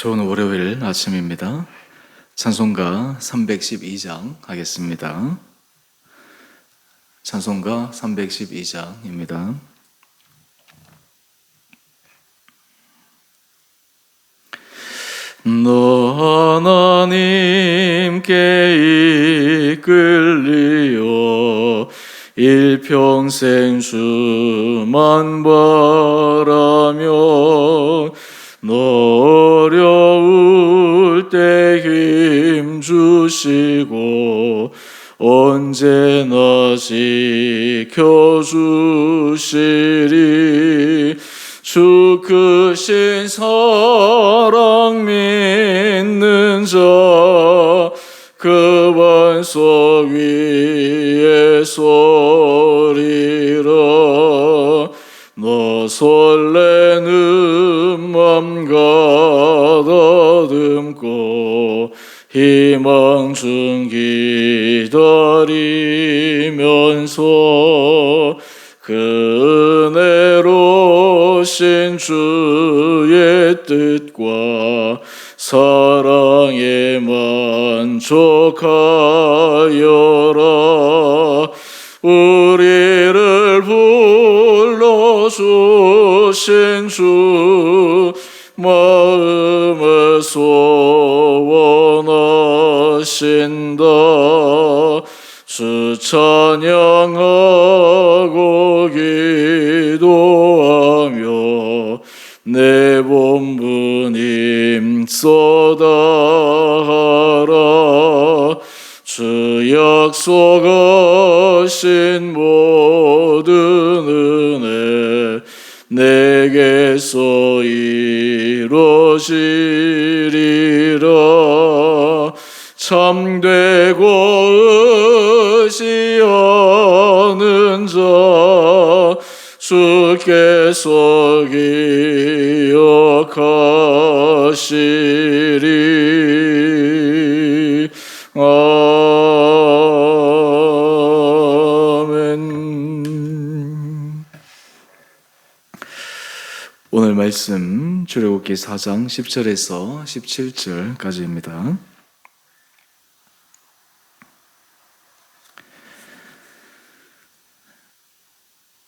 좋은 월요일 아침입니다. 찬송가 312장 하겠습니다. 찬송가 312장입니다. 너 하나님께 이끌리어 일평생 주만 바라며 어려울 때 힘 주시고 언제나 지켜주시리. 주 크신 사랑 믿는 자 그 반석 위에 서리라. 너 설레는 맘 가다듬고 희망 중 기다리면서 그 은혜로신 주의 뜻과 사랑에 만족하여라. 우리를 불러주신 주 마음에 소원하신다. 주 찬양하고 기도하며 내 본분 힘써다하라. 주 약속하신 모든 은혜 내게서 이루어지리라. 참되고 의지하는 자 주께서 기억하시리. 아멘. 오늘 말씀 출애굽기 4장 10절에서 17절까지입니다.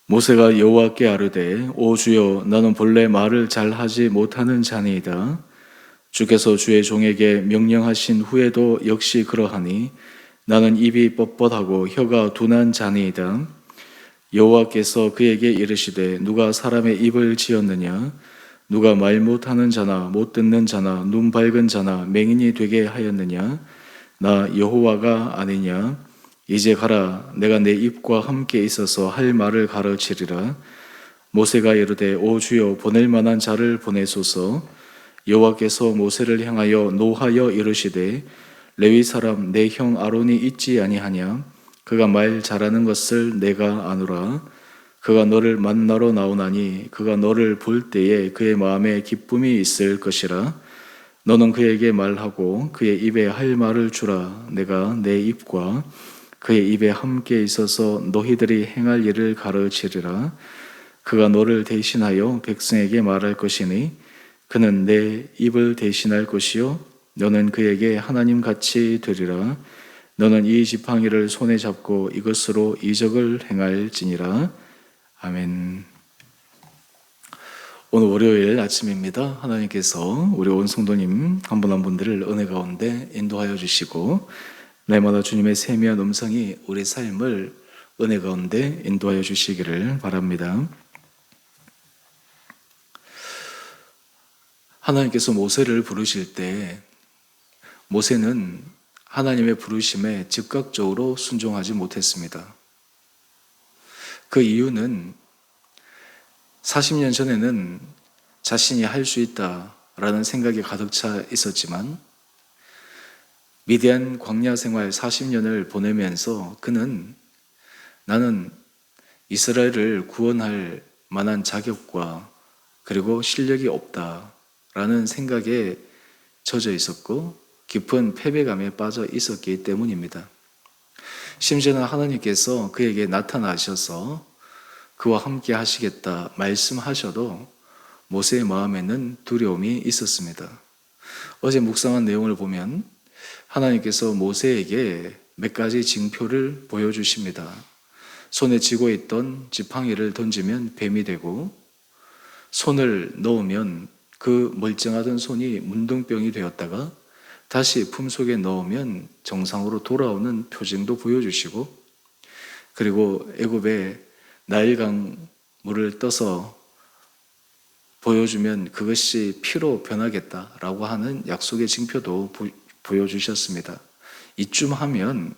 모세가 여호와께 아뢰되 오 주여 나는 본래 말을 잘하지 못하는 자니이다. 주께서 주의 종에게 명령하신 후에도 역시 그러하니 나는 입이 뻣뻣하고 혀가 둔한 자니이다. 여호와께서 그에게 이르시되 누가 사람의 입을 지었느냐? 누가 말 못하는 자나 못 듣는 자나 눈 밝은 자나 맹인이 되게 하였느냐? 나 여호와가 아니냐? 이제 가라. 내가 내 입과 함께 있어서 할 말을 가르치리라. 모세가 이르되 오 주여 보낼 만한 자를 보내소서. 여호와께서 모세를 향하여 노하여 이르시되 레위 사람 내 형 아론이 있지 아니하냐? 그가 말 잘하는 것을 내가 아노라. 그가 너를 만나러 나오나니 그가 너를 볼 때에 그의 마음에 기쁨이 있을 것이라. 너는 그에게 말하고 그의 입에 할 말을 주라. 내가 내 입과 그의 입에 함께 있어서 너희들이 행할 일을 가르치리라. 그가 너를 대신하여 백성에게 말할 것이니 그는 내 입을 대신할 것이요 너는 그에게 하나님같이 되리라. 너는 이 지팡이를 손에 잡고 이것으로 이적을 행할지니라. 아멘. 오늘 월요일 아침입니다. 하나님께서 우리 온 성도님 한 분 한 분들을 은혜 가운데 인도하여 주시고 날마다 주님의 세미한 음성이 우리 삶을 은혜 가운데 인도하여 주시기를 바랍니다. 하나님께서 모세를 부르실 때 모세는 하나님의 부르심에 즉각적으로 순종하지 못했습니다. 그 이유는 40년 전에는 자신이 할 수 있다라는 생각이 가득 차 있었지만 미디안 광야 생활 40년을 보내면서 그는 나는 이스라엘을 구원할 만한 자격과 그리고 실력이 없다라는 생각에 젖어 있었고 깊은 패배감에 빠져 있었기 때문입니다. 심지어는 하나님께서 그에게 나타나셔서 그와 함께 하시겠다 말씀하셔도 모세의 마음에는 두려움이 있었습니다. 어제 묵상한 내용을 보면 하나님께서 모세에게 몇 가지 징표를 보여주십니다. 손에 쥐고 있던 지팡이를 던지면 뱀이 되고, 손을 넣으면 그 멀쩡하던 손이 문둥병이 되었다가 다시 품속에 넣으면 정상으로 돌아오는 표징도 보여주시고, 그리고 애굽의 나일강 물을 떠서 보여주면 그것이 피로 변하겠다라고 하는 약속의 징표도 보여주셨습니다. 이쯤 하면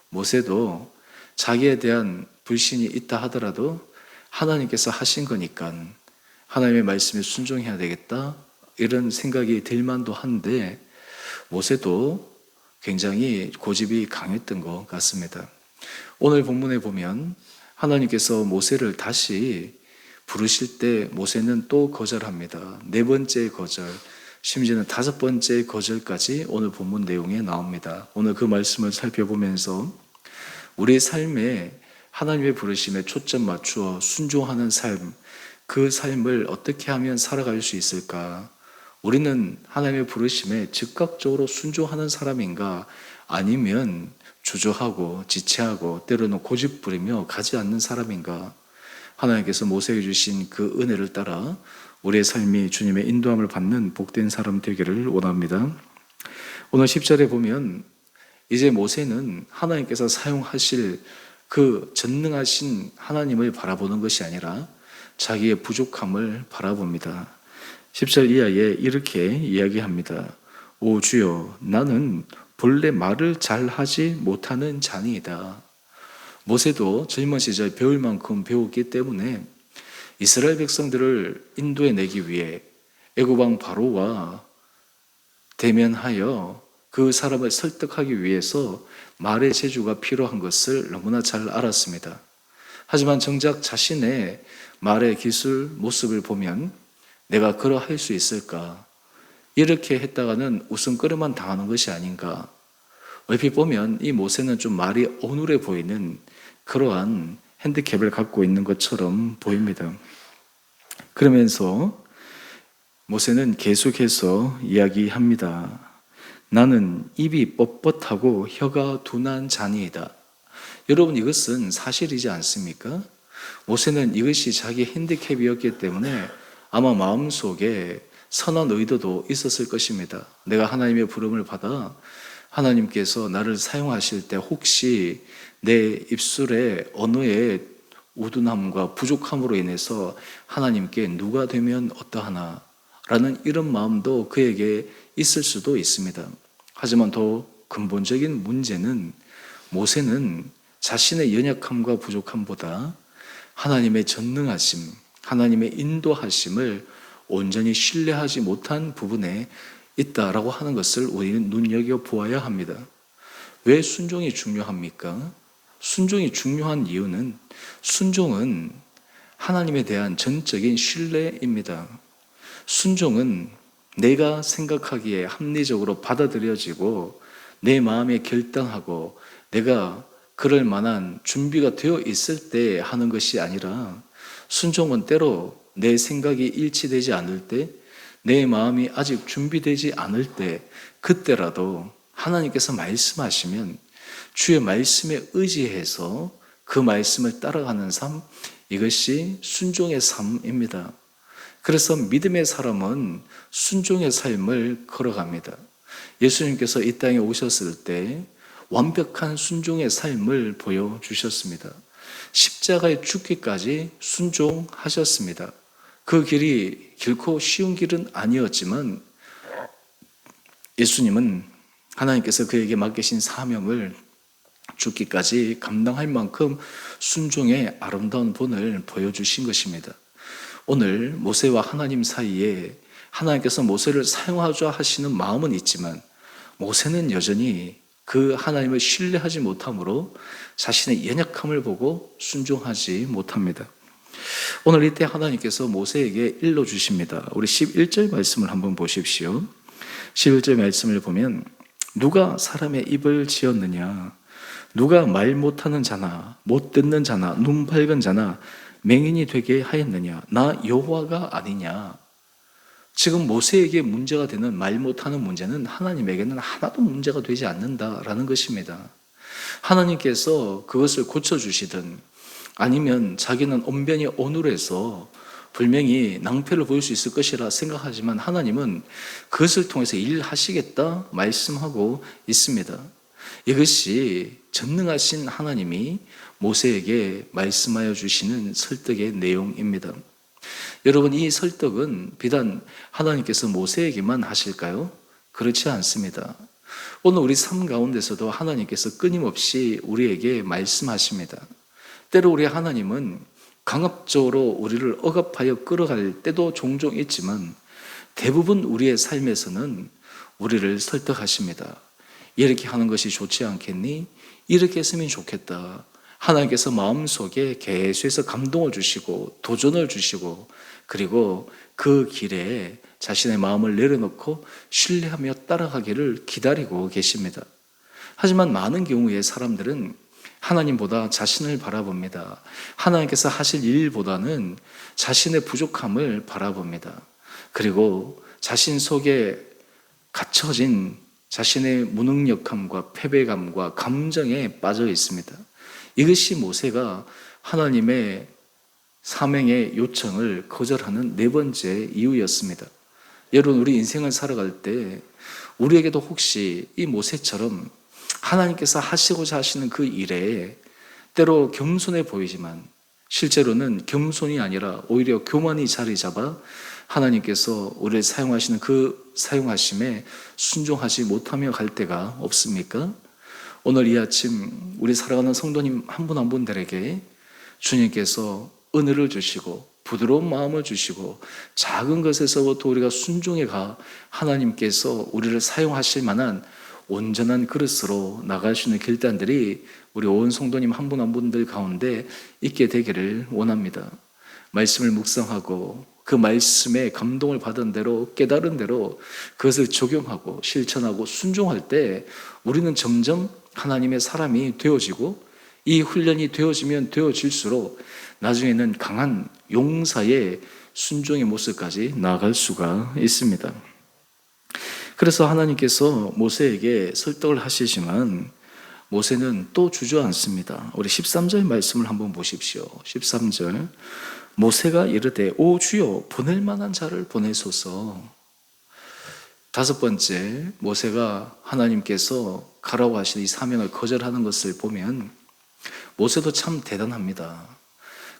모세도 자기에 대한 불신이 있다 하더라도 하나님께서 하신 거니까 하나님의 말씀에 순종해야 되겠다, 이런 생각이 들 만도 한데, 모세도 굉장히 고집이 강했던 것 같습니다. 오늘 본문에 보면 하나님께서 모세를 다시 부르실 때 모세는 또 거절합니다. 4번째 거절, 심지어는 5번째 거절까지 오늘 본문 내용에 나옵니다. 오늘 그 말씀을 살펴보면서 우리 삶에 하나님의 부르심에 초점 맞추어 순종하는 삶, 그 삶을 어떻게 하면 살아갈 수 있을까? 우리는 하나님의 부르심에 즉각적으로 순종하는 사람인가? 아니면 주저하고 지체하고 때로는 고집 부리며 가지 않는 사람인가? 하나님께서 모세에게 주신 그 은혜를 따라 우리의 삶이 주님의 인도함을 받는 복된 사람 되기를 원합니다. 오늘 10절에 보면 이제 모세는 하나님께서 사용하실 그 전능하신 하나님을 바라보는 것이 아니라 자기의 부족함을 바라봅니다. 10절 이하에 이렇게 이야기합니다. 오 주여, 나는 본래 말을 잘하지 못하는 자니이다. 모세도 젊은 시절 배울 만큼 배웠기 때문에 이스라엘 백성들을 인도해 내기 위해 애굽 왕 바로와 대면하여 그 사람을 설득하기 위해서 말의 재주가 필요한 것을 너무나 잘 알았습니다. 하지만 정작 자신의 말의 기술, 모습을 보면 내가 그러할 수 있을까? 이렇게 했다가는 웃음거리만 당하는 것이 아닌가? 얼핏 보면 이 모세는 좀 말이 어눌해 보이는 그러한 핸디캡을 갖고 있는 것처럼 보입니다. 그러면서 모세는 계속해서 이야기합니다. 나는 입이 뻣뻣하고 혀가 둔한 자니이다. 여러분, 이것은 사실이지 않습니까? 모세는 이것이 자기 핸디캡이었기 때문에 아마 마음속에 선한 의도도 있었을 것입니다. 내가 하나님의 부름을 받아 하나님께서 나를 사용하실 때 혹시 내 입술의 언어의 우둔함과 부족함으로 인해서 하나님께 누가 되면 어떠하나 라는 이런 마음도 그에게 있을 수도 있습니다. 하지만 더 근본적인 문제는 모세는 자신의 연약함과 부족함보다 하나님의 전능하심, 하나님의 인도하심을 온전히 신뢰하지 못한 부분에 있다라고 하는 것을 우리는 눈여겨보아야 합니다. 왜 순종이 중요합니까? 순종이 중요한 이유는 순종은 하나님에 대한 전적인 신뢰입니다. 순종은 내가 생각하기에 합리적으로 받아들여지고 내 마음에 결단하고 내가 그럴 만한 준비가 되어 있을 때 하는 것이 아니라, 순종은 때로 내 생각이 일치되지 않을 때, 내 마음이 아직 준비되지 않을 때, 그때라도 하나님께서 말씀하시면 주의 말씀에 의지해서 그 말씀을 따라가는 삶, 이것이 순종의 삶입니다. 그래서 믿음의 사람은 순종의 삶을 걸어갑니다. 예수님께서 이 땅에 오셨을 때 완벽한 순종의 삶을 보여주셨습니다. 십자가에 죽기까지 순종하셨습니다. 그 길이 결코 쉬운 길은 아니었지만 예수님은 하나님께서 그에게 맡기신 사명을 죽기까지 감당할 만큼 순종의 아름다운 본을 보여주신 것입니다. 오늘 모세와 하나님 사이에 하나님께서 모세를 사용하자 하시는 마음은 있지만 모세는 여전히 그 하나님을 신뢰하지 못함으로 자신의 연약함을 보고 순종하지 못합니다. 오늘 이때 하나님께서 모세에게 일러주십니다. 우리 11절 말씀을 한번 보십시오. 11절 말씀을 보면 누가 사람의 입을 지었느냐? 누가 말 못하는 자나 못 듣는 자나 눈 밝은 자나 맹인이 되게 하였느냐? 나 여호와가 아니냐? 지금 모세에게 문제가 되는 말 못하는 문제는 하나님에게는 하나도 문제가 되지 않는다라는 것입니다. 하나님께서 그것을 고쳐주시든 아니면 자기는 언변이 어눌해서 분명히 낭패를 보일 수 있을 것이라 생각하지만 하나님은 그것을 통해서 일하시겠다 말씀하고 있습니다. 이것이 전능하신 하나님이 모세에게 말씀하여 주시는 설득의 내용입니다. 여러분, 이 설득은 비단 하나님께서 모세에게만 하실까요? 그렇지 않습니다. 오늘 우리 삶 가운데서도 하나님께서 끊임없이 우리에게 말씀하십니다. 때로 우리 하나님은 강압적으로 우리를 억압하여 끌어갈 때도 종종 있지만 대부분 우리의 삶에서는 우리를 설득하십니다. 이렇게 하는 것이 좋지 않겠니? 이렇게 했으면 좋겠다. 하나님께서 마음속에 계속해서 감동을 주시고 도전을 주시고 그리고 그 길에 자신의 마음을 내려놓고 신뢰하며 따라가기를 기다리고 계십니다. 하지만 많은 경우에 사람들은 하나님보다 자신을 바라봅니다. 하나님께서 하실 일보다는 자신의 부족함을 바라봅니다. 그리고 자신 속에 갇혀진 자신의 무능력함과 패배감과 감정에 빠져 있습니다. 이것이 모세가 하나님의 사명의 요청을 거절하는 네 번째 이유였습니다. 여러분, 우리 인생을 살아갈 때 우리에게도 혹시 이 모세처럼 하나님께서 하시고자 하시는 그 일에 때로 겸손해 보이지만 실제로는 겸손이 아니라 오히려 교만이 자리 잡아 하나님께서 우리를 사용하시는 그 사용하심에 순종하지 못하며 갈 때가 없습니까? 오늘 이 아침 우리 살아가는 성도님 한 분 한 분들에게 주님께서 은혜를 주시고 부드러운 마음을 주시고 작은 것에서부터 우리가 순종해 가 하나님께서 우리를 사용하실 만한 온전한 그릇으로 나갈 수 있는 결단들이 우리 온 성도님 한 분 한 분들 가운데 있게 되기를 원합니다. 말씀을 묵상하고 그 말씀에 감동을 받은 대로 깨달은 대로 그것을 적용하고 실천하고 순종할 때 우리는 점점 하나님의 사람이 되어지고 이 훈련이 되어지면 되어질수록 나중에는 강한 용사의 순종의 모습까지 나아갈 수가 있습니다. 그래서 하나님께서 모세에게 설득을 하시지만 모세는 또 주저앉습니다. 우리 13절 말씀을 한번 보십시오. 13절 모세가 이르되 오 주여 보낼 만한 자를 보내소서. 다섯 번째, 모세가 하나님께서 가라고 하신 이 사명을 거절하는 것을 보면 모세도 참 대단합니다.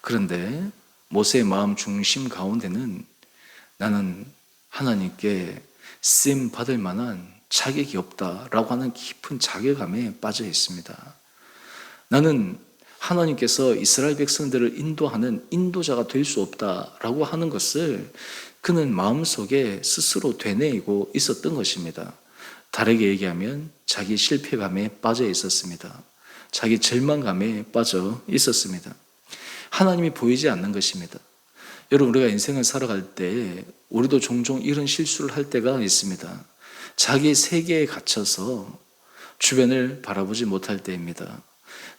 그런데 모세의 마음 중심 가운데는 나는 하나님께 쓰임 받을 만한 자격이 없다라고 하는 깊은 자괴감에 빠져 있습니다. 나는 하나님께서 이스라엘 백성들을 인도하는 인도자가 될 수 없다라고 하는 것을 그는 마음속에 스스로 되뇌이고 있었던 것입니다. 다르게 얘기하면 자기 실패감에 빠져 있었습니다. 자기 절망감에 빠져 있었습니다. 하나님이 보이지 않는 것입니다. 여러분, 우리가 인생을 살아갈 때 우리도 종종 이런 실수를 할 때가 있습니다. 자기 세계에 갇혀서 주변을 바라보지 못할 때입니다.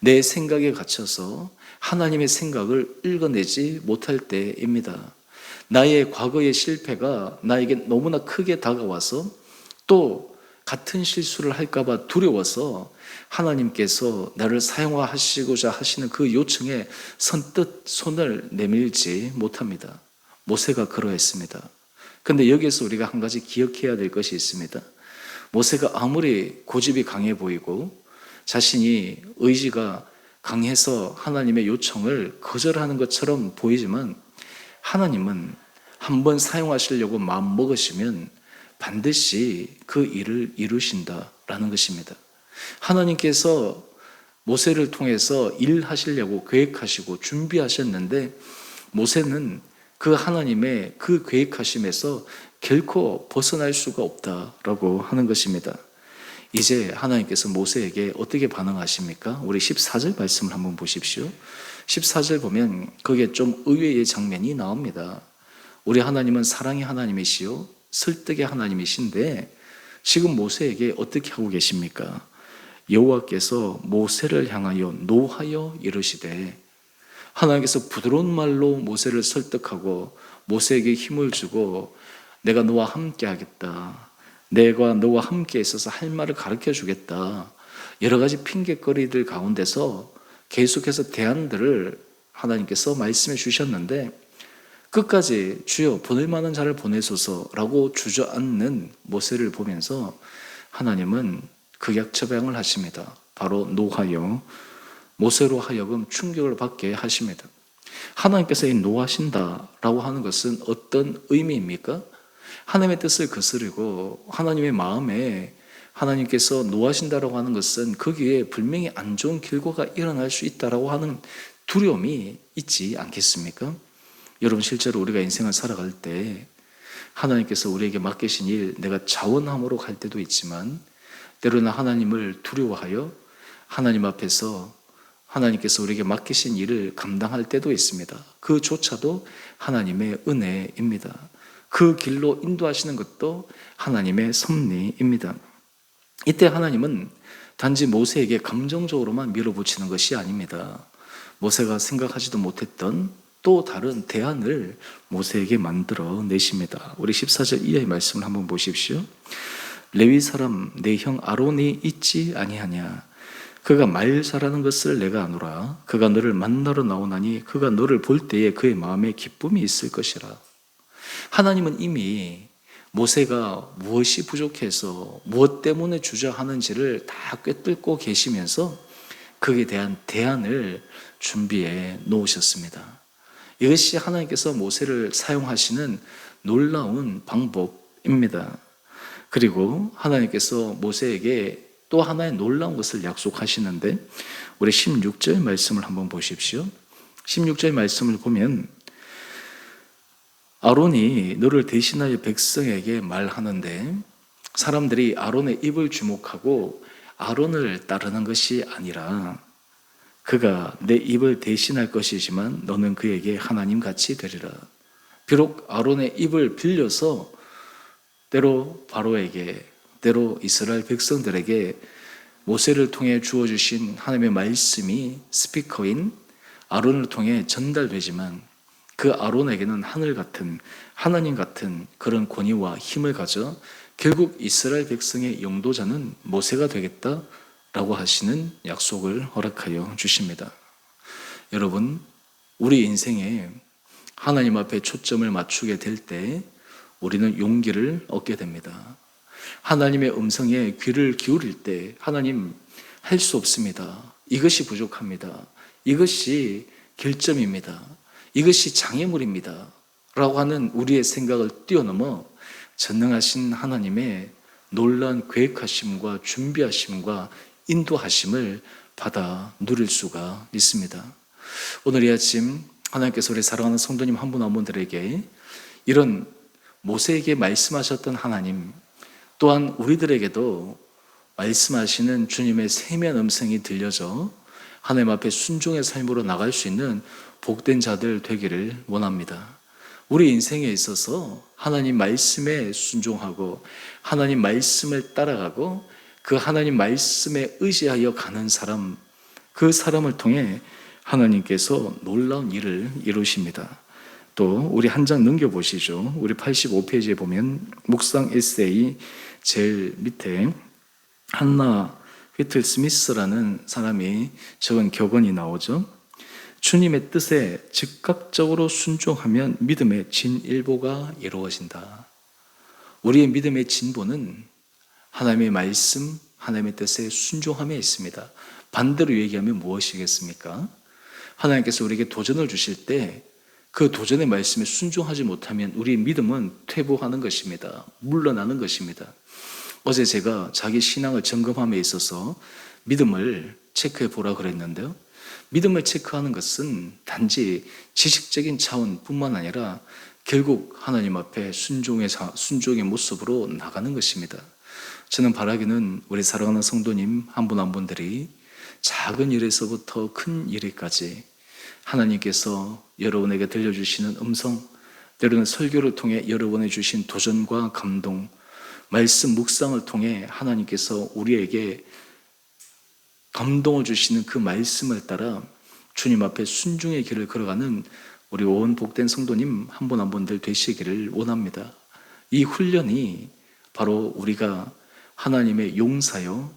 내 생각에 갇혀서 하나님의 생각을 읽어내지 못할 때입니다. 나의 과거의 실패가 나에게 너무나 크게 다가와서 또 같은 실수를 할까봐 두려워서 하나님께서 나를 사용하시고자 하시는 그 요청에 선뜻 손을 내밀지 못합니다. 모세가 그러했습니다. 근데 여기에서 우리가 한 가지 기억해야 될 것이 있습니다. 모세가 아무리 고집이 강해 보이고 자신이 의지가 강해서 하나님의 요청을 거절하는 것처럼 보이지만 하나님은 한번 사용하시려고 마음 먹으시면 반드시 그 일을 이루신다라는 것입니다. 하나님께서 모세를 통해서 일하시려고 계획하시고 준비하셨는데 모세는 그 하나님의 그 계획하심에서 결코 벗어날 수가 없다라고 하는 것입니다. 이제 하나님께서 모세에게 어떻게 반응하십니까? 우리 14절 말씀을 한번 보십시오. 14절 보면 거기에 좀 의외의 장면이 나옵니다. 우리 하나님은 사랑의 하나님이시요 설득의 하나님이신데 지금 모세에게 어떻게 하고 계십니까? 여호와께서 모세를 향하여 노하여 이르시되, 하나님께서 부드러운 말로 모세를 설득하고 모세에게 힘을 주고 내가 너와 함께 하겠다. 내가 너와 함께 있어서 할 말을 가르쳐 주겠다. 여러 가지 핑계거리들 가운데서 계속해서 대안들을 하나님께서 말씀해 주셨는데 끝까지 주여 보낼 만한 자를 보내소서라고 주저앉는 모세를 보면서 하나님은 극약처방을 하십니다. 바로 노하여 모세로 하여금 충격을 받게 하십니다. 하나님께서 이 노하신다라고 하는 것은 어떤 의미입니까? 하나님의 뜻을 거스르고 하나님의 마음에 하나님께서 노하신다라고 하는 것은 거기에 분명히 안 좋은 결과가 일어날 수 있다라고 하는 두려움이 있지 않겠습니까? 여러분 실제로 우리가 인생을 살아갈 때 하나님께서 우리에게 맡기신 일 내가 자원함으로 갈 때도 있지만 때로는 하나님을 두려워하여 하나님 앞에서 하나님께서 우리에게 맡기신 일을 감당할 때도 있습니다. 그조차도 하나님의 은혜입니다. 그 길로 인도하시는 것도 하나님의 섭리입니다. 이때 하나님은 단지 모세에게 감정적으로만 밀어붙이는 것이 아닙니다. 모세가 생각하지도 못했던 또 다른 대안을 모세에게 만들어 내십니다. 우리 14절 이하의 말씀을 한번 보십시오. 레위 사람 내 형 아론이 있지 아니하냐. 그가 말 잘하는 것을 내가 아노라. 그가 너를 만나러 나오나니 그가 너를 볼 때에 그의 마음에 기쁨이 있을 것이라. 하나님은 이미 모세가 무엇이 부족해서 무엇 때문에 주저하는지를 다 꿰뚫고 계시면서 그에 대한 대안을 준비해 놓으셨습니다. 이것이 하나님께서 모세를 사용하시는 놀라운 방법입니다. 그리고 하나님께서 모세에게 또 하나의 놀라운 것을 약속하시는데 우리 16절 말씀을 한번 보십시오. 16절 말씀을 보면 아론이 너를 대신하여 백성에게 말하는데 사람들이 아론의 입을 주목하고 아론을 따르는 것이 아니라 그가 내 입을 대신할 것이지만 너는 그에게 하나님같이 되리라. 비록 아론의 입을 빌려서 때로 바로에게 때로 이스라엘 백성들에게 모세를 통해 주어주신 하나님의 말씀이 스피커인 아론을 통해 전달되지만 그 아론에게는 하늘 같은 하나님 같은 그런 권위와 힘을 가져 결국 이스라엘 백성의 영도자는 모세가 되겠다라고 하시는 약속을 허락하여 주십니다. 여러분, 우리 인생에 하나님 앞에 초점을 맞추게 될 때 우리는 용기를 얻게 됩니다. 하나님의 음성에 귀를 기울일 때 하나님 할 수 없습니다. 이것이 부족합니다. 이것이 결점입니다. 이것이 장애물입니다. 라고 하는 우리의 생각을 뛰어넘어 전능하신 하나님의 놀라운 계획하심과 준비하심과 인도하심을 받아 누릴 수가 있습니다. 오늘 이 아침 하나님께서 우리 사랑하는 성도님 한 분 한 분들에게 이런 모세에게 말씀하셨던 하나님 또한 우리들에게도 말씀하시는 주님의 세미한 음성이 들려져 하나님 앞에 순종의 삶으로 나갈 수 있는 복된 자들 되기를 원합니다. 우리 인생에 있어서 하나님 말씀에 순종하고 하나님 말씀을 따라가고 그 하나님 말씀에 의지하여 가는 사람, 그 사람을 통해 하나님께서 놀라운 일을 이루십니다. 또 우리 한 장 넘겨보시죠. 우리 85페이지에 보면 묵상 에세이 제일 밑에 한나 휘틀 스미스라는 사람이 적은 격언이 나오죠. 주님의 뜻에 즉각적으로 순종하면 믿음의 진일보가 이루어진다. 우리의 믿음의 진보는 하나님의 말씀, 하나님의 뜻에 순종함에 있습니다. 반대로 얘기하면 무엇이겠습니까? 하나님께서 우리에게 도전을 주실 때 그 도전의 말씀에 순종하지 못하면 우리의 믿음은 퇴보하는 것입니다. 물러나는 것입니다. 어제 제가 자기 신앙을 점검함에 있어서 믿음을 체크해 보라 그랬는데요. 믿음을 체크하는 것은 단지 지식적인 차원뿐만 아니라 결국 하나님 앞에 순종의 모습으로 나가는 것입니다. 저는 바라기는 우리 사랑하는 성도님 한 분 한 분들이 작은 일에서부터 큰 일에까지 하나님께서 여러분에게 들려주시는 음성, 때로는 설교를 통해 여러분에 주신 도전과 감동, 말씀 묵상을 통해 하나님께서 우리에게 감동을 주시는 그 말씀을 따라 주님 앞에 순종의 길을 걸어가는 우리 온 복된 성도님 한 분 한 분들 되시기를 원합니다. 이 훈련이 바로 우리가 하나님의 용사요,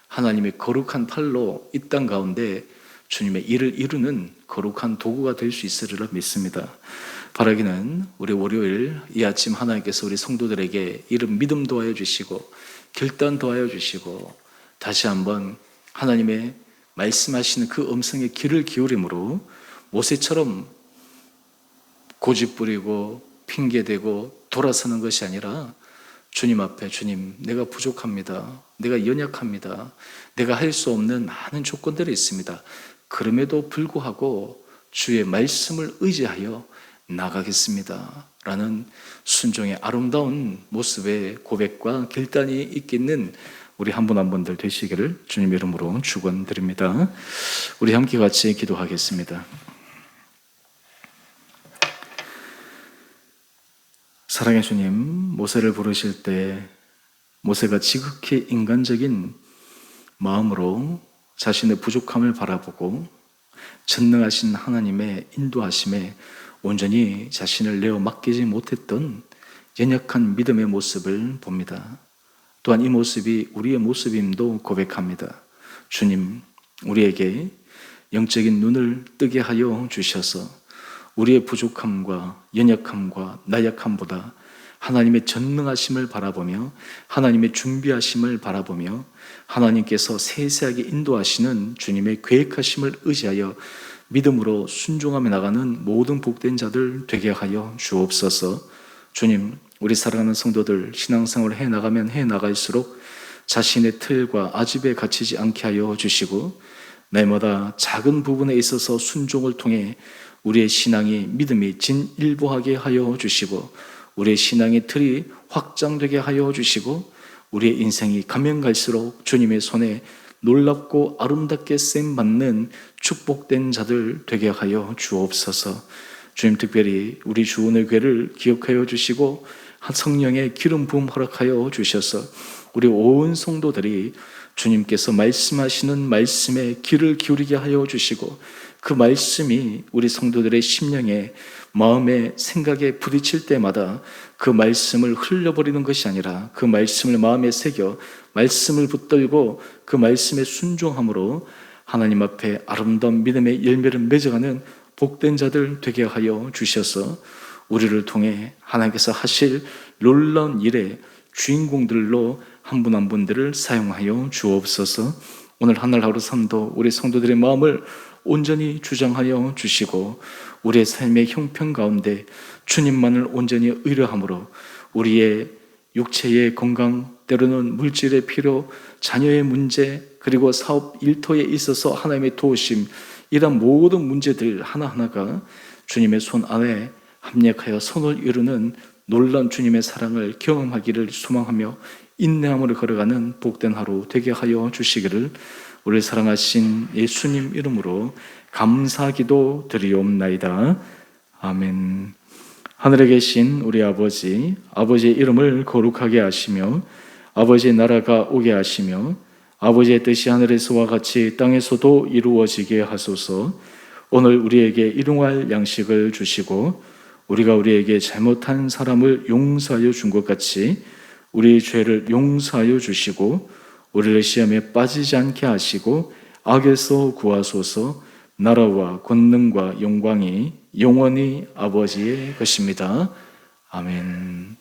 하나님의 거룩한 팔로 이 땅 가운데 주님의 일을 이루는 거룩한 도구가 될 수 있으리라 믿습니다. 바라기는 우리 월요일 이 아침 하나님께서 우리 성도들에게 이런 믿음 도하여 주시고 결단 도하여 주시고 다시 한번 하나님의 말씀하시는 그 음성에 귀를 기울임으로 모세처럼 고집부리고 핑계대고 돌아서는 것이 아니라 주님 앞에, 주님, 내가 부족합니다. 내가 연약합니다. 내가 할 수 없는 많은 조건들이 있습니다. 그럼에도 불구하고 주의 말씀을 의지하여 나가겠습니다. 라는 순종의 아름다운 모습의 고백과 결단이 있겠는 우리 한 분 한 분들 되시기를 주님 이름으로 축원드립니다. 우리 함께 같이 기도하겠습니다. 사랑의 주님, 모세를 부르실 때 모세가 지극히 인간적인 마음으로 자신의 부족함을 바라보고 전능하신 하나님의 인도하심에 온전히 자신을 내어 맡기지 못했던 연약한 믿음의 모습을 봅니다. 또한 이 모습이 우리의 모습임도 고백합니다. 주님, 우리에게 영적인 눈을 뜨게 하여 주셔서 우리의 부족함과 연약함과 나약함보다 하나님의 전능하심을 바라보며 하나님의 준비하심을 바라보며 하나님께서 세세하게 인도하시는 주님의 계획하심을 의지하여 믿음으로 순종하며 나가는 모든 복된 자들 되게 하여 주옵소서. 주님, 우리 사랑하는 성도들 신앙생활을 해나가면 해나갈수록 자신의 틀과 아집에 갇히지 않게 하여 주시고 날마다 작은 부분에 있어서 순종을 통해 우리의 신앙이 믿음이 진일보하게 하여 주시고 우리의 신앙의 틀이 확장되게 하여 주시고 우리의 인생이 가면 갈수록 주님의 손에 놀랍고 아름답게 쓰임받는 축복된 자들 되게 하여 주옵소서. 주님, 특별히 우리 주은의 교회를 기억하여 주시고 성령의 기름 부음 허락하여 주셔서 우리 온 성도들이 주님께서 말씀하시는 말씀에 귀를 기울이게 하여 주시고 그 말씀이 우리 성도들의 심령에 마음에 생각에 부딪힐 때마다 그 말씀을 흘려버리는 것이 아니라 그 말씀을 마음에 새겨 말씀을 붙들고 그 말씀에 순종함으로 하나님 앞에 아름다운 믿음의 열매를 맺어가는 복된 자들 되게 하여 주셔서 우리를 통해 하나님께서 하실 놀라운 일의 주인공들로 한 분 한 분들을 사용하여 주옵소서. 오늘 하늘 하루 삶도 우리 성도들의 마음을 온전히 주장하여 주시고 우리의 삶의 형편 가운데 주님만을 온전히 의뢰함으로 우리의 육체의 건강, 때로는 물질의 필요, 자녀의 문제, 그리고 사업 일터에 있어서 하나님의 도우심, 이런 모든 문제들 하나하나가 주님의 손 안에 합력하여 선을 이루는 놀라운 주님의 사랑을 경험하기를 소망하며 인내함으로 걸어가는 복된 하루 되게 하여 주시기를 우리를 사랑하신 예수님 이름으로 감사기도 드리옵나이다. 아멘. 하늘에 계신 우리 아버지, 아버지의 이름을 거룩하게 하시며 아버지의 나라가 오게 하시며 아버지의 뜻이 하늘에서와 같이 땅에서도 이루어지게 하소서. 오늘 우리에게 일용할 양식을 주시고 우리가 우리에게 잘못한 사람을 용서하여 준 것 같이 우리의 죄를 용서하여 주시고 우리를 시험에 빠지지 않게 하시고 악에서 구하소서. 나라와 권능과 영광이 영원히 아버지의 것입니다. 아멘.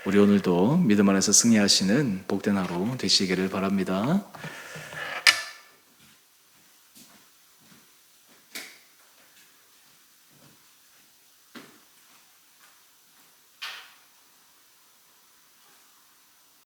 우리 오늘도 믿음 안에서 승리하시는 복된 하루 되시기를 바랍니다.